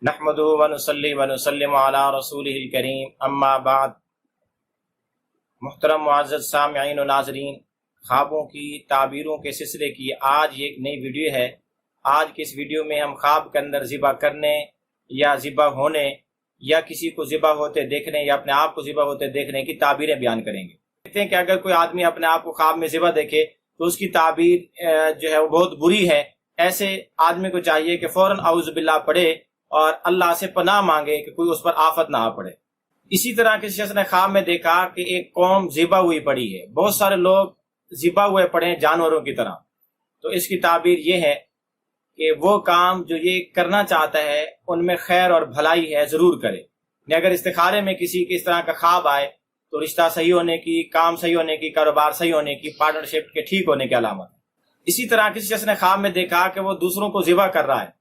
نحمدہ ونصلی ونسلم علی رسولہ الکریم اما بعد۔ محترم معزز سامعین و ناظرین، خوابوں کی تعبیروں کے سلسلے کی آج ایک نئی ویڈیو ہے۔ آج کی اس ویڈیو میں ہم خواب کے اندر ذبح کرنے یا ذبح ہونے یا کسی کو ذبح ہوتے دیکھنے یا اپنے آپ کو ذبح ہوتے دیکھنے کی تعبیریں بیان کریں گے۔ کہتے ہیں کہ اگر کوئی آدمی اپنے آپ کو خواب میں ذبح دیکھے تو اس کی تعبیر جو ہے وہ بہت بری ہے۔ ایسے آدمی کو چاہیے کہ فوراً اعوذ باللہ پڑھے اور اللہ سے پناہ مانگے کہ کوئی اس پر آفت نہ آ پڑے۔ اسی طرح کسی شخص نے خواب میں دیکھا کہ ایک قوم ذبح ہوئی پڑی ہے، بہت سارے لوگ ذبح ہوئے پڑے ہیں جانوروں کی طرح، تو اس کی تعبیر یہ ہے کہ وہ کام جو یہ کرنا چاہتا ہے ان میں خیر اور بھلائی ہے، ضرور کرے۔ اگر استخارے میں کسی کے اس طرح کا خواب آئے تو رشتہ صحیح ہونے کی، کام صحیح ہونے کی، کاروبار صحیح ہونے کی، پارٹنرشپ کے ٹھیک ہونے کی علامت ہے۔ اسی طرح کسی شخص نے خواب میں دیکھا کہ وہ دوسروں کو ذبح کر رہا ہے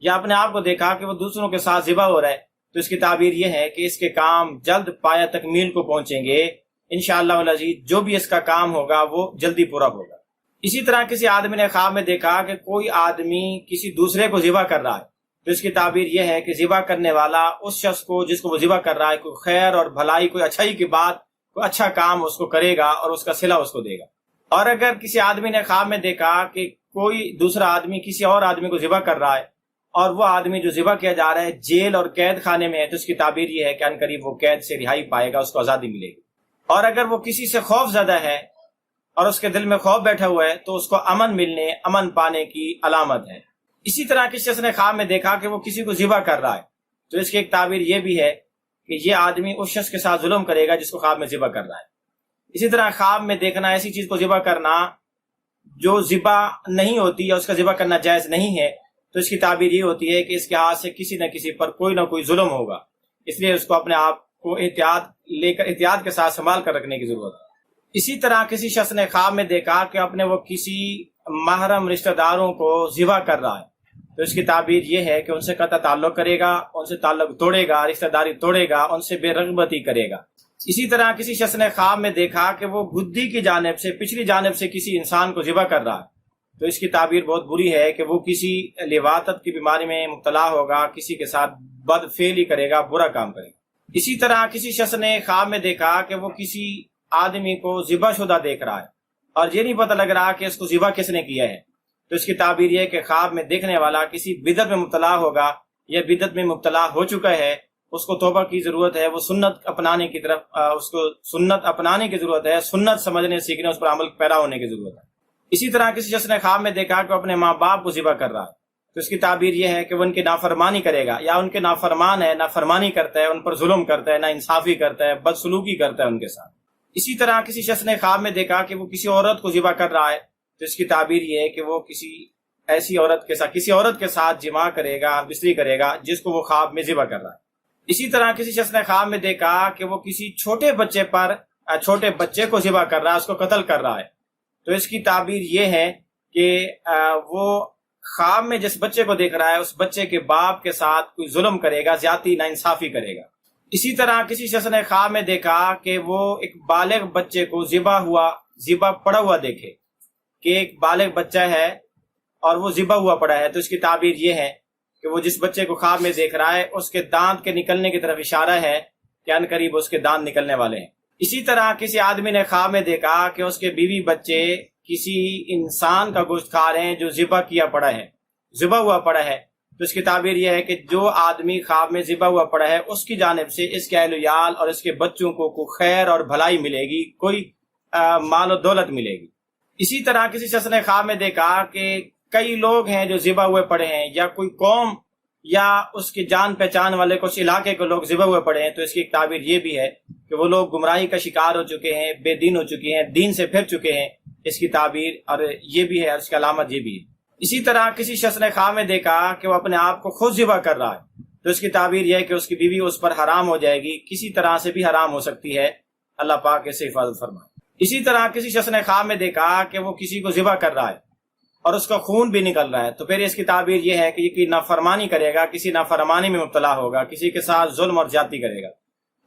یا اپنے آپ کو دیکھا کہ وہ دوسروں کے ساتھ ذبح ہو رہا ہے تو اس کی تعبیر یہ ہے کہ اس کے کام جلد پایہ تکمیل کو پہنچیں گے، انشاءاللہ العزیز جو بھی اس کا کام ہوگا وہ جلدی پورا ہوگا۔ اسی طرح کسی آدمی نے خواب میں دیکھا کہ کوئی آدمی کسی دوسرے کو ذبح کر رہا ہے تو اس کی تعبیر یہ ہے کہ ذبح کرنے والا اس شخص کو جس کو وہ ذبح کر رہا ہے کوئی خیر اور بھلائی، کوئی اچھائی کی بات، کوئی اچھا کام اس کو کرے گا اور اس کا صلہ اس کو دے گا۔ اور اگر کسی آدمی نے خواب میں دیکھا کہ کوئی دوسرا آدمی کسی اور آدمی کو ذبح کر رہا ہے اور وہ آدمی جو ذبح کیا جا رہا ہے جیل اور قید خانے میں ہے تو اس کی تعبیر یہ ہے کہ ان قریب وہ قید سے رہائی پائے گا، اس کو آزادی ملے گی۔ اور اگر وہ کسی سے خوف زدہ ہے اور اس کے دل میں خوف بیٹھا ہوا ہے تو اس کو امن ملنے، امن پانے کی علامت ہے۔ اسی طرح کسی شخص نے خواب میں دیکھا کہ وہ کسی کو ذبح کر رہا ہے تو اس کی ایک تعبیر یہ بھی ہے کہ یہ آدمی اس شخص کے ساتھ ظلم کرے گا جس کو خواب میں ذبح کر رہا ہے۔ اسی طرح خواب میں دیکھنا، ایسی چیز کو ذبح کرنا جو ذبح نہیں ہوتی یا اس کا ذبح کرنا جائز نہیں ہے تو اس کی تعبیر یہ ہوتی ہے کہ اس کے ہاتھ سے کسی نہ کسی پر کوئی نہ کوئی ظلم ہوگا، اس لیے اس کو اپنے آپ کو احتیاط کے ساتھ سنبھال کر رکھنے کی ضرورت ہے۔ اسی طرح کسی شخص نے خواب میں دیکھا کہ اپنے وہ کسی محرم رشتہ داروں کو ذبح کر رہا ہے تو اس کی تعبیر یہ ہے کہ ان سے قطع تعلق کرے گا، ان سے تعلق توڑے گا، رشتہ داری توڑے گا، ان سے بے رغبتی کرے گا۔ اسی طرح کسی شخص نے خواب میں دیکھا کہ وہ بدھی کی جانب سے، پچھلی جانب سے کسی انسان کو ذبح کر رہا ہے تو اس کی تعبیر بہت بری ہے کہ وہ کسی لواطت کی بیماری میں مبتلا ہوگا، کسی کے ساتھ بد فعلی کرے گا، برا کام کرے گا۔ اسی طرح کسی شخص نے خواب میں دیکھا کہ وہ کسی آدمی کو ذبح شدہ دیکھ رہا ہے اور یہ نہیں پتہ لگ رہا کہ اس کو ذبح کس نے کیا ہے تو اس کی تعبیر یہ ہے کہ خواب میں دیکھنے والا کسی بدعت میں مبتلا ہوگا یا بدعت میں مبتلا ہو چکا ہے، اس کو توبہ کی ضرورت ہے، وہ سنت اپنانے کی طرف اس کو سنت اپنانے کی ضرورت ہے، سنت سمجھنے سیکھنے، اس پر عمل پیرا ہونے کی ضرورت ہے۔ اسی طرح کسی شخص نے خواب میں دیکھا کہ وہ اپنے ماں باپ کو ذبح کر رہا ہے تو اس کی تعبیر یہ ہے کہ وہ ان کی نافرمانی کرے گا یا ان کے نافرمان ہے، نافرمانی کرتا ہے، ان پر ظلم کرتا ہے، ناانصافی کرتا ہے، بدسلوکی کرتا ہے ان کے ساتھ۔ اسی طرح کسی شخص نے خواب میں دیکھا کہ وہ کسی عورت کو ذبح کر رہا ہے تو اس کی تعبیر یہ ہے کہ وہ کسی ایسی عورت کے ساتھ جماع کرے گا، بستری کرے گا جس کو وہ خواب میں ذبح کر رہا ہے۔ اسی طرح کسی شخص نے خواب میں دیکھا کہ وہ کسی چھوٹے بچے کو ذبح کر رہا ہے، اس کو قتل کر رہا ہے تو اس کی تعبیر یہ ہے کہ وہ خواب میں جس بچے کو دیکھ رہا ہے اس بچے کے باپ کے ساتھ کوئی ظلم کرے گا، زیادتی، ناانصافی کرے گا۔ اسی طرح کسی شخص نے خواب میں دیکھا کہ وہ ایک بالغ بچے کو ذبح پڑا ہوا دیکھے کہ ایک بالغ بچہ ہے اور وہ ذبح ہوا پڑا ہے تو اس کی تعبیر یہ ہے کہ وہ جس بچے کو خواب میں دیکھ رہا ہے اس کے دانت کے نکلنے کی طرف اشارہ ہے کہ ان قریب اس کے دانت نکلنے والے ہیں۔ اسی طرح کسی آدمی نے خواب میں دیکھا کہ اس کے بیوی بچے کسی انسان کا گوشت کھا رہے ہیں جو ذبح ہوا پڑا ہے تو اس کی تعبیر یہ ہے کہ جو آدمی خواب میں ذبح ہوا پڑا ہے اس کی جانب سے اس کے اہل و عیال اور اس کے بچوں کو کوئی خیر اور بھلائی ملے گی، کوئی مال و دولت ملے گی۔ اسی طرح کسی شخص نے خواب میں دیکھا کہ کئی لوگ ہیں جو ذبح ہوئے پڑے ہیں یا کوئی قوم یا اس کی جان پہچان والے کچھ علاقے کے لوگ ذبح ہوئے پڑے ہیں تو اس کی ایک تعبیر یہ بھی ہے کہ وہ لوگ گمراہی کا شکار ہو چکے ہیں، بے دین ہو چکے ہیں، دین سے پھر چکے ہیں، اس کی تعبیر اور یہ بھی ہے، اس کی علامت یہ بھی ہے۔ اسی طرح کسی شخص نے خواب میں دیکھا کہ وہ اپنے آپ کو خود ذبح کر رہا ہے تو اس کی تعبیر یہ ہے کہ اس کی بیوی اس پر حرام ہو جائے گی، کسی طرح سے بھی حرام ہو سکتی ہے، اللہ پاک اس سے حفاظت فرمائے۔ اسی طرح کسی شخص نے خواب میں دیکھا کہ وہ کسی کو ذبح کر رہا ہے اور اس کا خون بھی نکل رہا ہے تو پھر اس کی تعبیر یہ ہے کہ یہ نافرمانی کرے گا، کسی نافرمانی میں مبتلا ہوگا، کسی کے ساتھ ظلم اور زیادتی کرے گا۔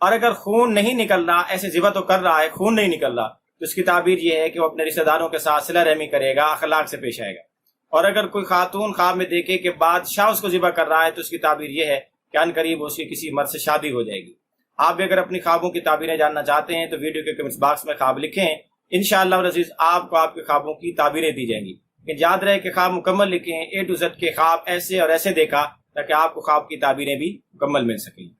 اور اگر خون نہیں نکل رہا، ایسے ذبح تو کر رہا ہے، خون نہیں نکل رہا تو اس کی تعبیر یہ ہے کہ وہ اپنے رشتہ داروں کے ساتھ صلہ رحمی کرے گا، اخلاق سے پیش آئے گا۔ اور اگر کوئی خاتون خواب میں دیکھے کہ بادشاہ اس کو ذبح کر رہا ہے تو اس کی تعبیر یہ ہے کہ ان قریب اس کی کسی مرد سے شادی ہو جائے گی۔ آپ بھی اگر اپنی خوابوں کی تعبیریں جاننا چاہتے ہیں تو ویڈیو کے کمنٹس باکس میں خواب لکھیں، انشاءاللہ العزیز آپ کو آپ کے خوابوں کی تعبیریں دی جائیں گی۔ لیکن یاد رہے کہ خواب مکمل لکھیں، A to Z کے خواب ایسے اور ایسے دیکھا، تاکہ آپ کو خواب کی تعبیریں بھی مکمل مل سکیں۔